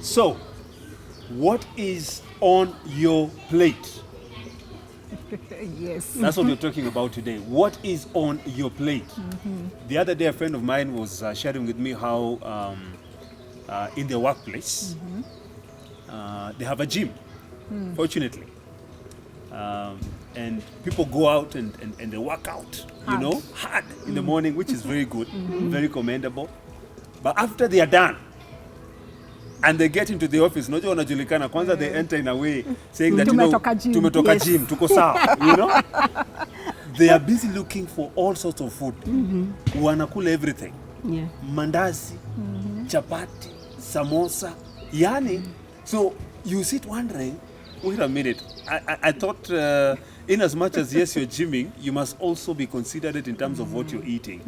So, what is on your plate? Yes. That's what we're talking about today. What is on your plate? The other day, a friend of mine was sharing with me how in their workplace, they have a gym, fortunately. And people go out and they work out, hard in the morning, which is very good, very commendable. But after they are done, and they get into the office, unajua wanajulikana kwanza, they enter in a way saying that tumetoka gym, tuko sawa, They are busy looking for all sorts of food. Wanakula everything. Mandazi, chapati, samosa, yani. So you sit wondering, wait a minute, I thought in as much as yes, you're gymming, you must also be considerate in terms of what you're eating.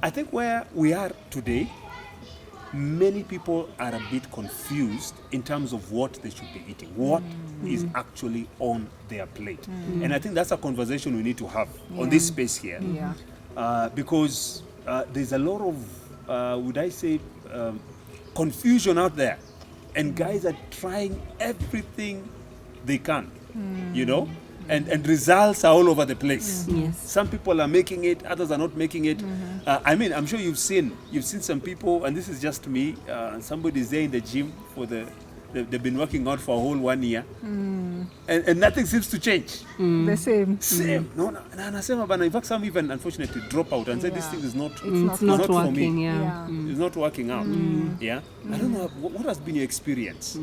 I think where we are today, many people are a bit confused in terms of what they should be eating, what is actually on their plate. And I think that's a conversation we need to have on this space here. Because there's a lot of, would I say, confusion out there. And guys are trying everything they can, and results are all over the place. Some people are making it, others are not making it. I mean, I'm sure you've seen some people, and this is just me, somebody's there in the gym they've been working out for a whole 1 year, and nothing seems to change. The same. No, in fact, some even unfortunately drop out and say this thing is not It's not working, for me. It's not working out. I don't know, what has been your experience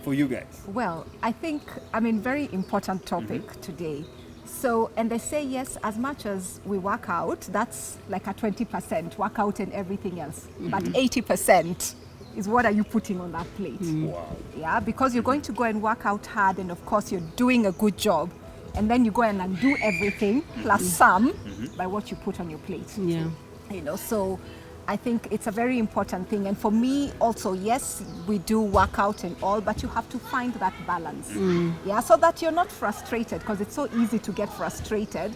for you guys? Well, I think, very important topic today. So, and they say, yes, as much as we work out, that's like a 20% workout and everything else. But 80% is what are you putting on that plate? Wow. Yeah, because you're going to go and work out hard, and of course you're doing a good job. And then you go and undo everything plus some by what you put on your plate. So I think it's a very important thing. And for me also, yes, we do work out and all, but you have to find that balance. So that you're not frustrated, because it's so easy to get frustrated.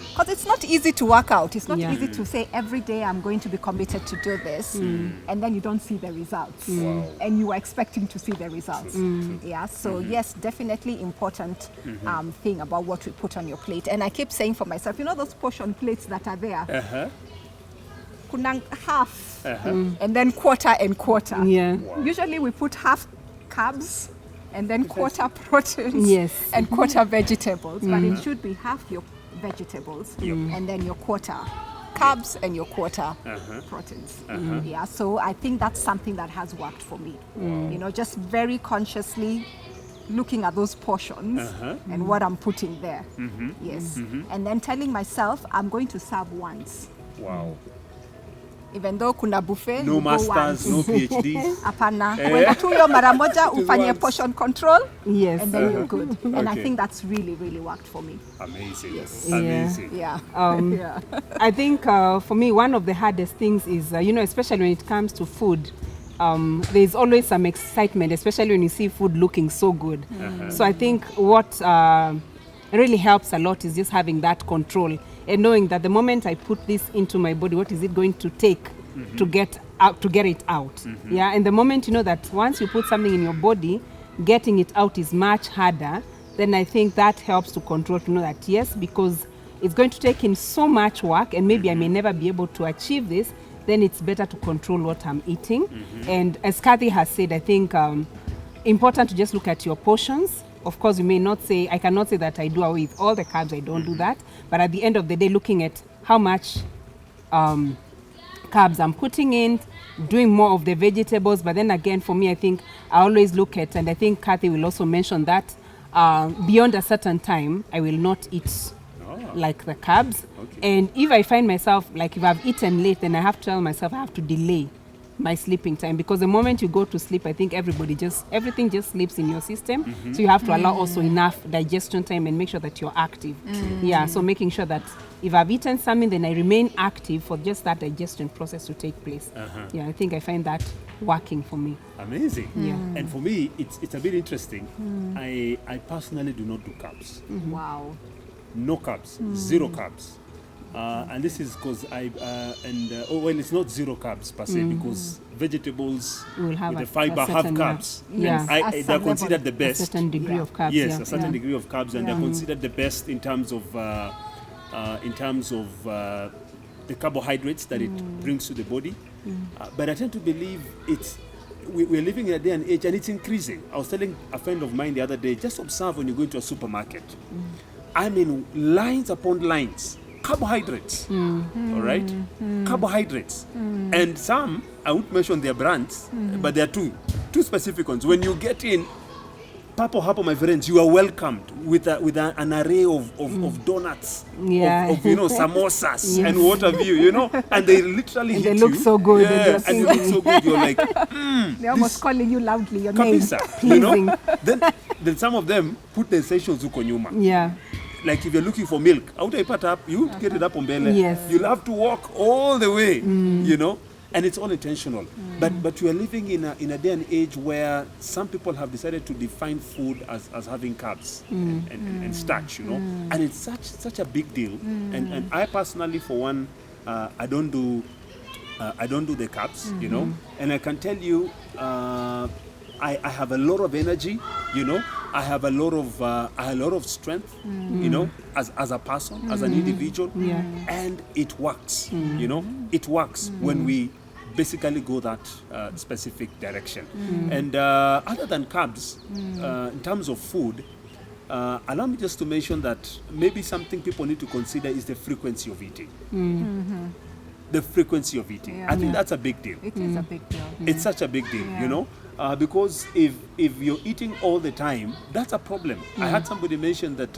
Because it's not easy to work out. It's not easy to say every day I'm going to be committed to do this, and then you don't see the results. And you are expecting to see the results. So yes, definitely important thing about what we put on your plate. And I keep saying for myself, those portion plates that are there, half and then quarter and quarter. Usually we put half carbs and then quarter proteins and quarter vegetables, but it should be half your vegetables and then your quarter carbs and your quarter proteins. So I think that's something that has worked for me. Just very consciously looking at those portions and what I'm putting there. And then telling myself I'm going to serve once. Even though kuna buffet, no masters, no PhDs. Hapana. Kwenda tu hiyo mara moja ufanye portion control, and then you're good. And I think that's really, really worked for me. Amazing. Amazing. I think for me, one of the hardest things is, especially when it comes to food, there's always some excitement, especially when you see food looking so good. So I think what really helps a lot is just having that control and knowing that the moment I put this into my body, what is it going to take to get it out? And the moment you know that once you put something in your body, getting it out is much harder, then I think that helps to control, to know that yes, because it's going to take in so much work and maybe I may never be able to achieve this, then it's better to control what I'm eating. And as Kathy has said, I think important to just look at your portions. Of course, you may not say, I cannot say that I do away with all the carbs, I don't do that. But at the end of the day, looking at how much carbs I'm putting in, doing more of the vegetables. But then again, for me, I think I always look at, and I think Kathy will also mention that, beyond a certain time, I will not eat like the carbs. And if I find myself, like if I've eaten late, then I have to tell myself I have to delay my sleeping time, because the moment you go to sleep, I think everything just sleeps in your system. So you have to allow also enough digestion time and make sure that you're active. So making sure that if I've eaten something, then I remain active for just that digestion process to take place. I think I find that working for me. Amazing. And for me, it's a bit interesting. I personally do not do carbs. Wow. No carbs, zero carbs. And this is because it's not zero carbs per se, because vegetables Will have with a the fiber have certain, carbs. yeah. And At they're some considered the level. A best. certain degree of carbs. Yes, yeah. a certain degree of carbs, and Yeah. they're considered the best in terms of the carbohydrates that it brings to the body. But I tend to believe we're living in a day and age, and it's increasing. I was telling a friend of mine the other day, just observe when you go into a supermarket. I mean, lines upon lines, carbohydrates, all right? Carbohydrates. And some, I won't mention their brands, but there are two specific ones. When you get in, Papo Hapo, my friends, you are welcomed with an array of donuts, Yeah. of samosas, Yes. and what have you, and they literally And hit they look you. so good, and Yeah, they're and they look so good. You're like, They're almost calling you loudly your name. kabisa, Pleasing. Then some of them put the essentials huko nyuma. Yeah. Like if you're looking for milk, hautaipata up, you get it up on mbele. Yes. You'll have to walk all the way, and it's all intentional. But we are living in a day and age where some people have decided to define food as having carbs and starch, and it's such a big deal. And I personally, for one, I don't do the carbs, and I can tell you, I have a lot of energy, I have a lot of strength, as a person, as an individual, Yeah. and it works, it works when we basically go that specific direction. And other than carbs, in terms of food, allow me just to mention that maybe something people need to consider is the frequency of eating. The frequency of eating. Yeah. I think that's a big deal. It is a big deal. It's such a big deal, Yeah. because if you're eating all the time, that's a problem. I had somebody mention that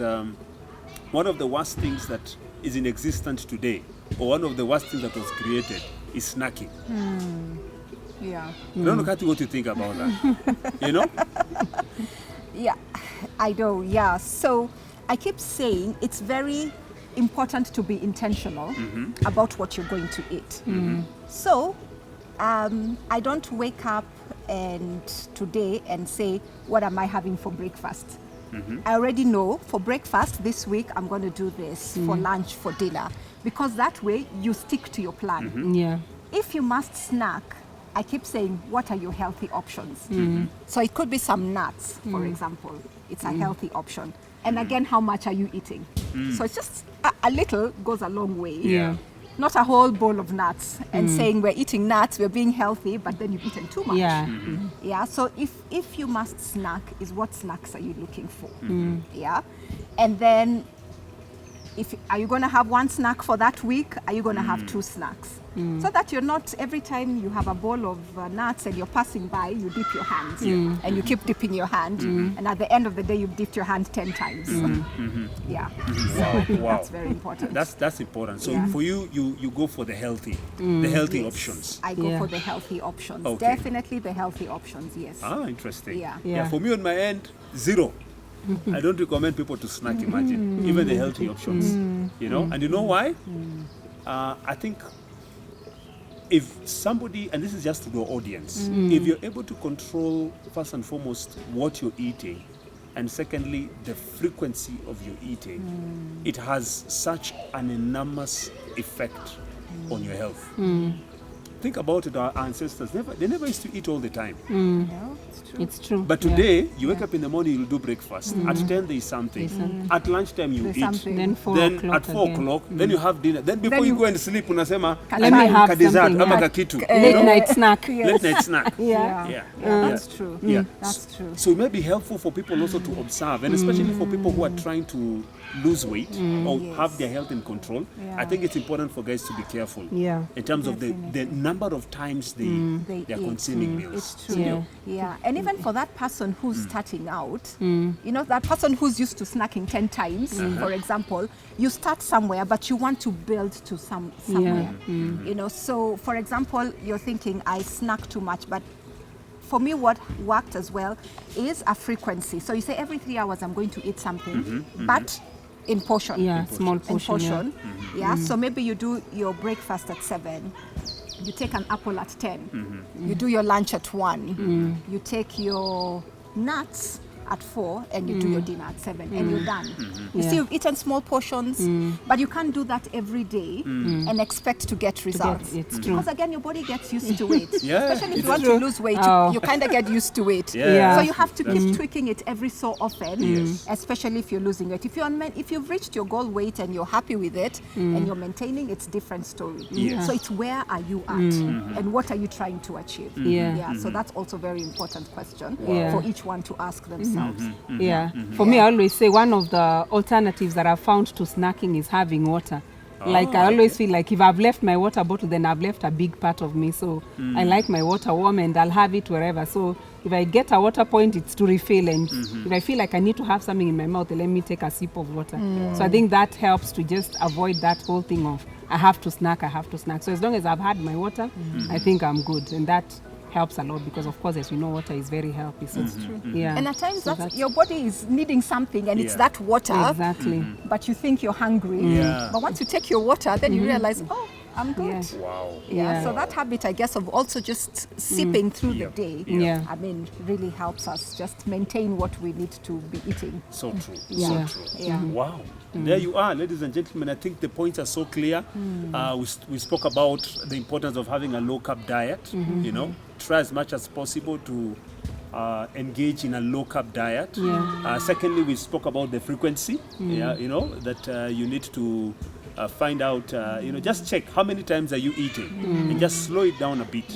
one of the worst things that is in existence today, or one of the worst things that was created, is snacking. Yeah. I don't know, Kathy, what you think about that. Yeah, I know. Yeah. So I keep saying it's very important to be intentional about what you're going to eat. So I don't wake up today and say, what am I having for breakfast? I already know for breakfast this week I'm going to do this, for lunch, for dinner, because that way you stick to your plan. Yeah. If you must snack, I keep saying, what are your healthy options? So it could be some nuts, for example. It's a healthy option. And again, how much are you eating? So it's just a little goes a long way. Yeah. Not a whole bowl of nuts and saying we're eating nuts, we're being healthy, but then you've eaten too much. Yeah. Yeah, so if you must snack, is what snacks are you looking for? Yeah, and then are you going to have one snack for that week? Are you going to have two snacks? So that you're not, every time you have a bowl of nuts and you're passing by, you dip your hands and you keep dipping your hand, and at the end of the day you've dipped your hand 10 times. Yeah, so I think Wow. that's very important. That's important. So Yeah. for you go for the healthy Yes, options. I go Yeah. for the healthy options. Okay. Definitely the healthy options, yes. Interesting. Yeah. Yeah. For me on my end, zero. I don't recommend people to snack, imagine, even the healthy options, And you know why? I think if somebody, and this is just to the audience, if you're able to control, first and foremost, what you're eating, and secondly, the frequency of your eating, it has such an enormous effect on your health. Think about it, our ancestors, they never used to eat all the time. No, it's true. It's true. But Yeah. today, you wake up in the morning, you'll do breakfast. At 10, there is something. At lunchtime, you There's eat. something. Then 4 Then o'clock at 4 again. o'clock, then you have dinner. Then before Then you you- go and sleep, unasema, Let me have ka dessert, something, ama yeah. ka kitu. Late night snack. Late night snack. Yeah. Yeah. That's true. Yeah. That's true. So it may be helpful for people also to observe, and especially for people who are trying to lose weight or Yes. have their health in control. I think it's important for guys to be careful Yeah. in terms of the Definitely. number of times They they're eat. consuming meals. It's true. Yeah. Yeah. And even for that person who's starting out, that person who's used to snacking 10 times, for example, you start somewhere, but you want to build to somewhere. So for example, you're thinking, I snack too much, but for me, what worked as well is a frequency. So you say every 3 hours I'm going to eat something, but in portion. Yeah, small In portion. portion. Yeah. So maybe you do your breakfast at 7. You take an apple at 10. You do your lunch at 1. You take your nuts at 4 and you do your dinner at 7 and you're done. You see, you've eaten small portions, but you can't do that every day and expect to get results. It's true. Because again, your body gets used to it. Yeah, Especially if it's you want true. to lose weight, Oh. you kind of get used to it. Yeah. So you have to keep tweaking it every so often, Yes. especially if you're losing weight. If you've reached your goal weight and you're happy with it and you're maintaining, it's different story. Yes. So it's where are you at and what are you trying to achieve? Yeah. So that's also a very important question Yeah. for each one to ask themselves. Yeah. For me, I always say one of the alternatives that I've found to snacking is having water. Like I always feel like if I've left my water bottle, then I've left a big part of me. So I like my water warm and I'll have it wherever. So if I get a water point, it's to refill. And if I feel like I need to have something in my mouth, then let me take a sip of water. So I think that helps to just avoid that whole thing of I have to snack. So as long as I've had my water, I think I'm good. And that helps a lot because, of course, as we know, water is very healthy. So yeah. And at times So that's, your body is needing something and it's Yeah. that water, Exactly. but you think you're hungry. Yeah. But once you take your water, then you realize, oh, I'm good. Yeah. Wow. Yeah, so that habit, I guess, of also just sipping through the day, Yeah. I mean, really helps us just maintain what we need to be eating. So true. Yeah. So true. Yeah. Wow. There you are, ladies and gentlemen. I think the points are so clear. We spoke about the importance of having a low carb diet. You know, try as much as possible to engage in a low carb diet. Secondly, we spoke about the frequency. Yeah, you know that you need to find out. You know, just check how many times are you eating, and just slow it down a bit.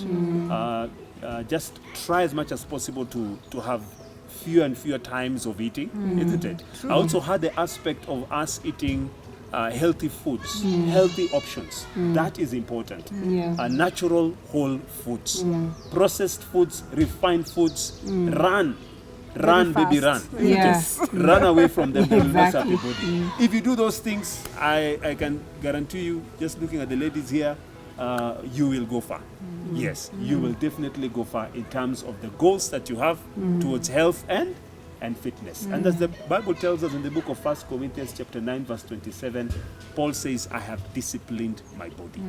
Just try as much as possible to have fewer and fewer times of eating, isn't it? I also had the aspect of us eating healthy foods, healthy options. That is important. Yeah. Natural whole foods, processed foods, refined foods. Run, baby, run. fast. isn't it? Yes. Run away from them. They will mess up Exactly. your body. If you do those things, I can guarantee you, just looking at the ladies here, you will go far. Yes, you will definitely go far in terms of the goals that you have towards health and fitness. And as the Bible tells us in the book of 1 Corinthians chapter 9 verse 27, Paul says, I have disciplined my body.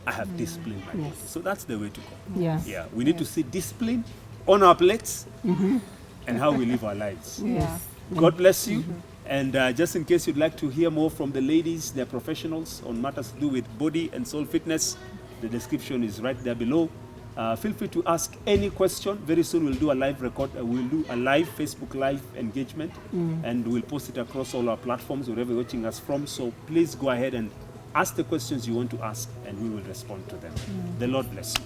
I have disciplined my body. So that's the way to go. Yeah. Yeah, we need to see discipline on our plates and how we live our lives. Yeah. God bless you. And just in case you'd like to hear more from the ladies, they're professionals on matters to do with body and soul fitness, the description is right there below. Feel free to ask any question. Very soon we'll do a live record. We'll do a live Facebook Live engagement, and we'll post it across all our platforms, wherever you're watching us from. So please go ahead and ask the questions you want to ask, and we will respond to them. The Lord bless you.